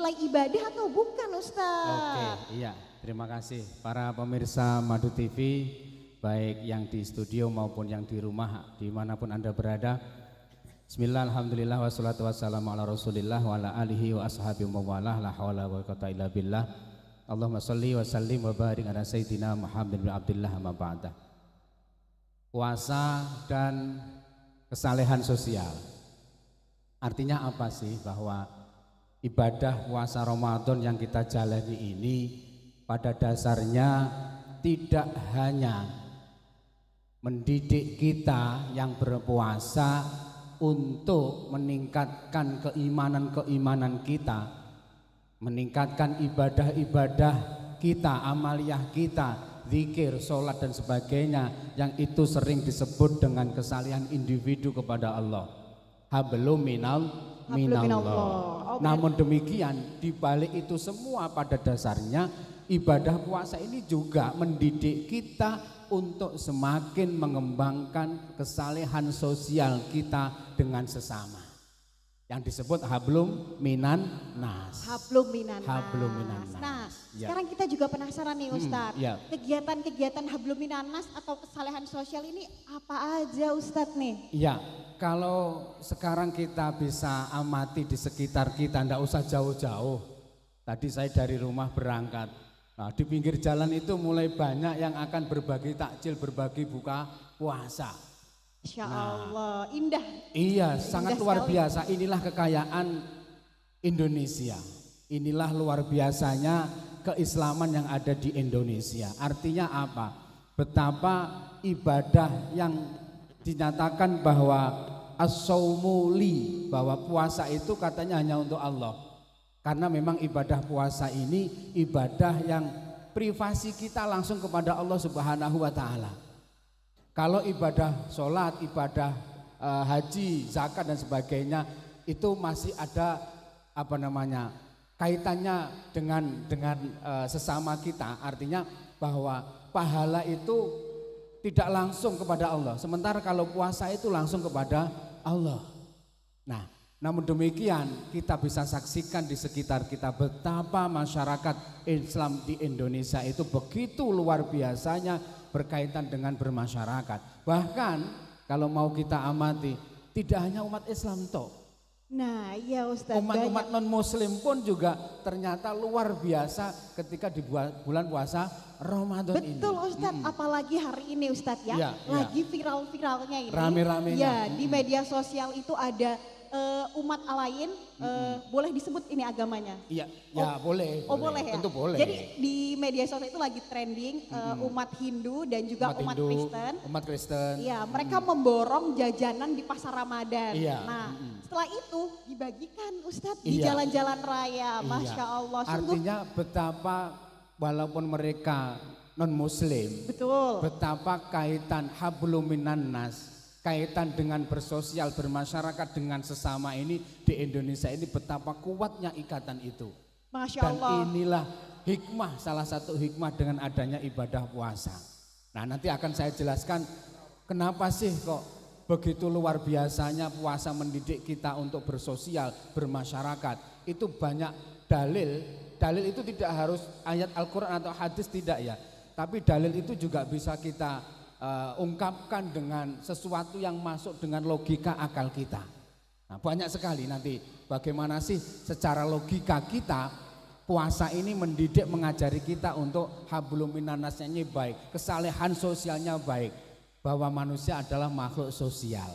bernilai ibadah atau bukan Ustaz? Oke, iya. Terima kasih para pemirsa Madu TV, baik yang di studio maupun yang di rumah, dimanapun Anda berada. Bismillah, alhamdulillah, wassalatu wassalamu ala rasulillah wa ala alihi wa ashabihi wa mawalah, la hawla wa quwwata illa billah. Allahumma salli wa sallim wa barik ala sayyidina Muhammad bin Abdullah amma ba'da. Puasa dan kesalehan sosial. Artinya apa sih? Bahwa ibadah puasa Ramadan yang kita jalani ini pada dasarnya tidak hanya mendidik kita yang berpuasa untuk meningkatkan keimanan kita, meningkatkan ibadah-ibadah kita, amaliyah kita, zikir, sholat dan sebagainya, yang itu sering disebut dengan kesalehan individu kepada Allah. Hablum minallah. Namun demikian, dibalik itu semua pada dasarnya ibadah puasa ini juga mendidik kita untuk semakin mengembangkan kesalehan sosial kita dengan sesama, yang disebut hablum minan nas. Hablum minan nas. Hablum minan nas. Nah, Ya. sekarang kita juga penasaran nih Ustadz. Ya. Kegiatan-kegiatan hablum minan nas atau kesalehan sosial ini apa aja Ustadz nih? Iya, kalau sekarang kita bisa amati di sekitar kita, ndak usah jauh-jauh. Tadi saya dari rumah berangkat. Nah, di pinggir jalan itu mulai banyak yang akan berbagi takjil, berbagi buka puasa. Insya Allah, indah. Iya, sangat luar sekali. biasa. Inilah kekayaan Indonesia. Inilah luar biasanya keislaman yang ada di Indonesia. Artinya apa? Betapa ibadah yang dinyatakan bahwa as-saumu li, bahwa puasa itu katanya hanya untuk Allah. Karena memang ibadah puasa ini ibadah yang privasi kita langsung kepada Allah Subhanahu wa taala. Kalau ibadah sholat, ibadah haji, zakat dan sebagainya itu masih ada kaitannya dengan sesama kita. Artinya bahwa pahala itu tidak langsung kepada Allah. Sementara kalau puasa itu langsung kepada Allah. Nah, namun demikian kita bisa saksikan di sekitar kita betapa masyarakat Islam di Indonesia itu begitu luar biasanya berkaitan dengan bermasyarakat. Bahkan kalau mau kita amati, tidak hanya umat Islam toh. Nah iya Ustadz, Umat non muslim pun juga ternyata luar biasa ketika di bulan puasa Ramadan ini. betul Ustadz, apalagi hari ini Ustadz ya, Iya, lagi viral-viralnya ini. Rame-ramenya. Ya, di media sosial itu ada umat lain, boleh disebut ini agamanya? Iya, ya boleh. Oh boleh ya? Tentu boleh. Jadi di media sosial itu lagi trending umat Hindu dan juga umat Hindu, Kristen. Umat Kristen. Iya, mereka memborong jajanan di pasar Ramadan. Iya. Nah, setelah itu dibagikan Ustadz di Iya. jalan-jalan raya. Masya Allah. Sungguh, Artinya betapa walaupun mereka non muslim, betul. betapa kaitan hablum minan nas, kaitan dengan bersosial, bermasyarakat dengan sesama ini di Indonesia ini betapa kuatnya ikatan itu. Masya Dan Allah. inilah hikmah, salah satu hikmah dengan adanya ibadah puasa. Nah, nanti akan saya jelaskan kenapa sih kok begitu luar biasanya puasa mendidik kita untuk bersosial, bermasyarakat. Itu banyak dalil. Dalil itu tidak harus ayat Al-Quran atau hadis, tidak ya. Tapi dalil itu juga bisa kita ungkapkan dengan sesuatu yang masuk dengan logika akal kita. Nah, banyak sekali nanti bagaimana sih secara logika kita puasa ini mendidik, mengajari kita untuk hablum minannasnya ini baik, kesalehan sosialnya baik, bahwa manusia adalah makhluk sosial.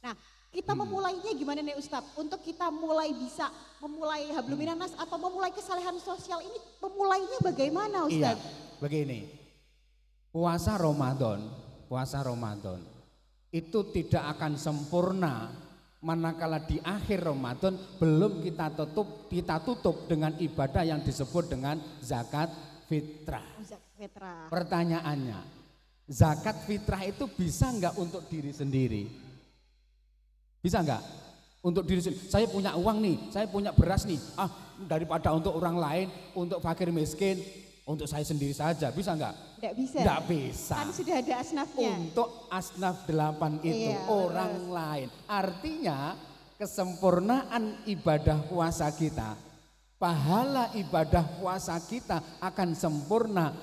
Nah, kita memulainya gimana nih Ustadz? Untuk kita bisa memulai hablum minannas atau memulai kesalehan sosial ini, memulainya bagaimana Iya, Ustadz? begini. Puasa Ramadan itu tidak akan sempurna manakala di akhir Ramadan belum kita tutup dengan ibadah yang disebut dengan zakat fitrah. Zakat fitrah. Pertanyaannya, zakat fitrah itu bisa enggak untuk diri sendiri? Bisa enggak? Untuk diri sendiri. Saya punya uang nih, saya punya beras nih. Daripada untuk orang lain, untuk fakir miskin, untuk saya sendiri saja, bisa enggak? Tidak bisa. Enggak bisa. Kan sudah ada asnafnya. Untuk asnaf 8 itu Iya, orang lain. Artinya kesempurnaan ibadah puasa kita, pahala ibadah puasa kita akan sempurna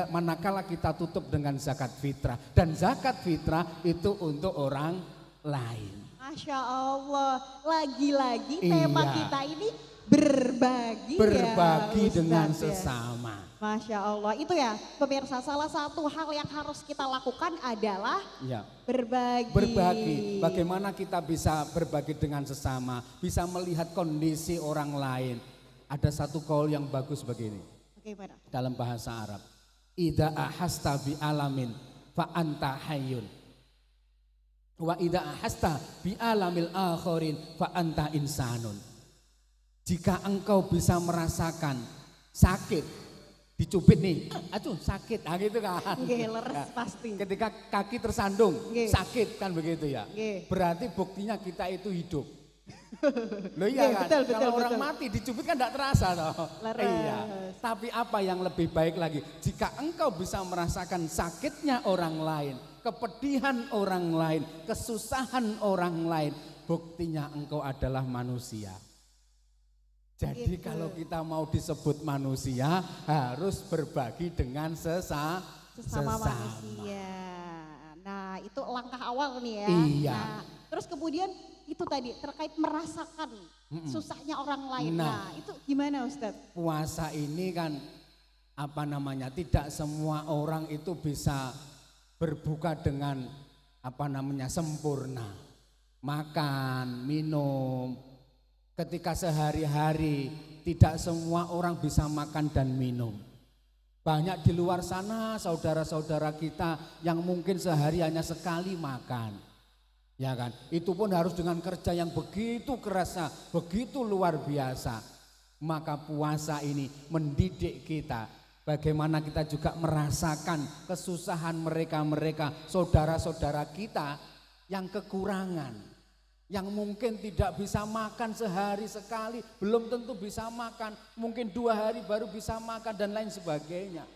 manakala kita tutup dengan zakat fitrah. Dan zakat fitrah itu untuk orang lain. Masya Allah, lagi-lagi Iya. tema kita ini berbagi ya, dengan Ustadz, ya. sesama. Masya Allah, itu ya pemirsa, salah satu hal yang harus kita lakukan adalah Ya. berbagi. Berbagi, bagaimana kita bisa berbagi dengan sesama, bisa melihat kondisi orang lain. Ada satu qaul yang bagus begini, Bagaimana? dalam bahasa Arab. Idza ahasta bi alamin fa anta hayyun. Wa idza ahasta bi alamil akharin fa anta insanun. Jika engkau bisa merasakan sakit, dicubit nih, aduh sakit, nah gitu kan. Nggih, leres pasti. Ketika kaki tersandung, Nggih. sakit kan begitu ya. Nggih. Berarti buktinya kita itu hidup. Loh Nggih, iya kan, betul, kalau betul, orang betul. mati dicubit kan tidak terasa toh. Leres. Iya. Tapi apa yang lebih baik lagi, jika engkau bisa merasakan sakitnya orang lain, kepedihan orang lain, kesusahan orang lain, buktinya engkau adalah manusia. Jadi Gitu. kalau kita mau disebut manusia harus berbagi dengan Sesama manusia. Nah, itu langkah awal nih ya. Iya. Nah, terus kemudian itu tadi terkait merasakan susahnya orang lain. Nah, itu gimana Ustadz? Puasa ini kan tidak semua orang itu bisa berbuka dengan sempurna. Makan, minum. Ketika sehari-hari tidak semua orang bisa makan dan minum. Banyak di luar sana saudara-saudara kita yang mungkin sehari hanya sekali makan. Ya kan? Itu pun harus dengan kerja yang begitu kerasnya, begitu luar biasa. Maka puasa ini mendidik kita bagaimana kita juga merasakan kesusahan mereka-mereka, saudara-saudara kita yang kekurangan. Yang mungkin tidak bisa makan sehari sekali, belum tentu bisa makan, mungkin 2 hari baru bisa makan dan lain sebagainya.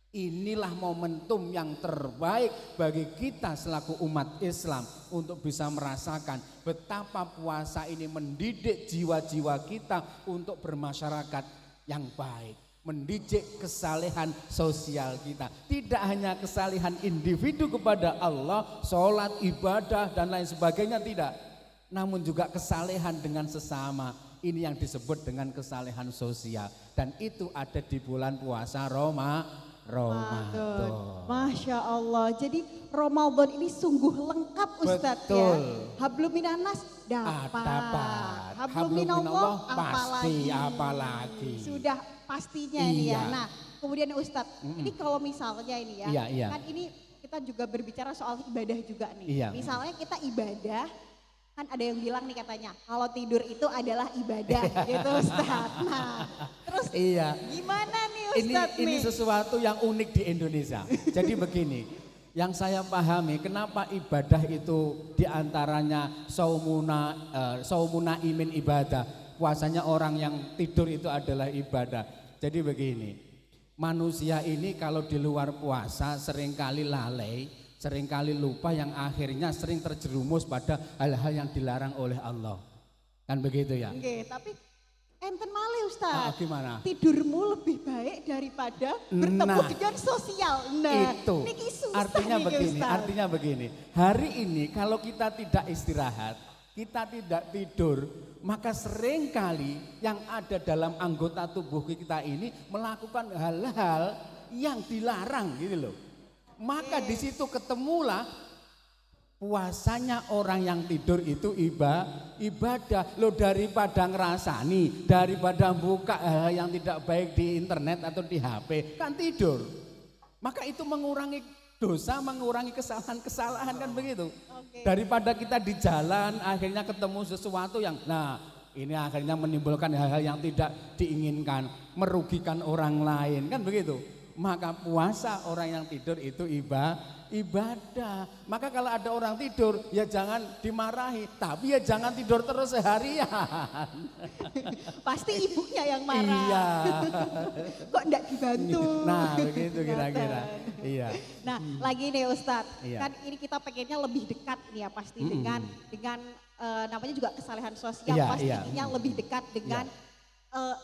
Inilah momentum yang terbaik bagi kita selaku umat Islam untuk bisa merasakan betapa puasa ini mendidik jiwa-jiwa kita untuk bermasyarakat yang baik. Mendidik kesalehan sosial kita. Tidak hanya kesalehan individu kepada Allah, sholat, ibadah dan lain sebagainya, tidak. Namun juga kesalehan dengan sesama. Ini yang disebut dengan kesalehan sosial. Dan itu ada di bulan puasa Ramadan. Masya Allah, jadi Ramadan ini sungguh lengkap Ustadz. Betul. Ya. Hablum minanas dapat. Hablum minallah pasti, apalagi. Sudah pastinya ini ya. Iya. Nah kemudian Ustadz, ini kalau misalnya ini ya, Iya. kan ini kita juga berbicara soal ibadah juga nih. Iya. Misalnya kita ibadah, kan ada yang bilang nih katanya, kalau tidur itu adalah ibadah gitu Ustadz. Nah terus Iya. gimana nih Ustadz Ini sesuatu yang unik di Indonesia. Jadi begini, yang saya pahami kenapa ibadah itu diantaranya saumuna imin ibadah. Puasanya orang yang tidur itu adalah ibadah. Jadi begini, manusia ini kalau di luar puasa seringkali lalai, seringkali lupa, yang akhirnya sering terjerumus pada hal-hal yang dilarang oleh Allah. Kan begitu ya? Oke, tapi enten malih Ustadz. Gimana? Tidurmu lebih baik daripada bertemu dengan sosial. Nah, itu niki susah artinya niki, begini, Ustadz. artinya begini. Hari ini kalau kita tidak istirahat, kita tidak tidur, maka seringkali yang ada dalam anggota tubuh kita ini melakukan hal-hal yang dilarang gitu loh. Maka di situ ketemulah puasanya orang yang tidur itu ibadah. Lo daripada ngerasani, daripada buka hal yang tidak baik di internet atau di HP, kan tidur. Maka itu mengurangi dosa, mengurangi kesalahan-kesalahan, kan begitu. Daripada kita di jalan akhirnya ketemu sesuatu yang ini akhirnya menimbulkan hal-hal yang tidak diinginkan, merugikan orang lain, kan begitu. Maka puasa orang yang tidur itu ibadah. Maka kalau ada orang tidur ya jangan dimarahi, tapi ya jangan tidur terus seharian. Pasti ibunya yang marah. Iya. Kok enggak dibantu? Nah begitu kira-kira. Iya. Nah lagi nih Ustadz, Iya. kan ini kita pengennya lebih dekat nih ya pasti dengan namanya juga kesalehan sosial, Iya, pastinya iya. lebih dekat dengan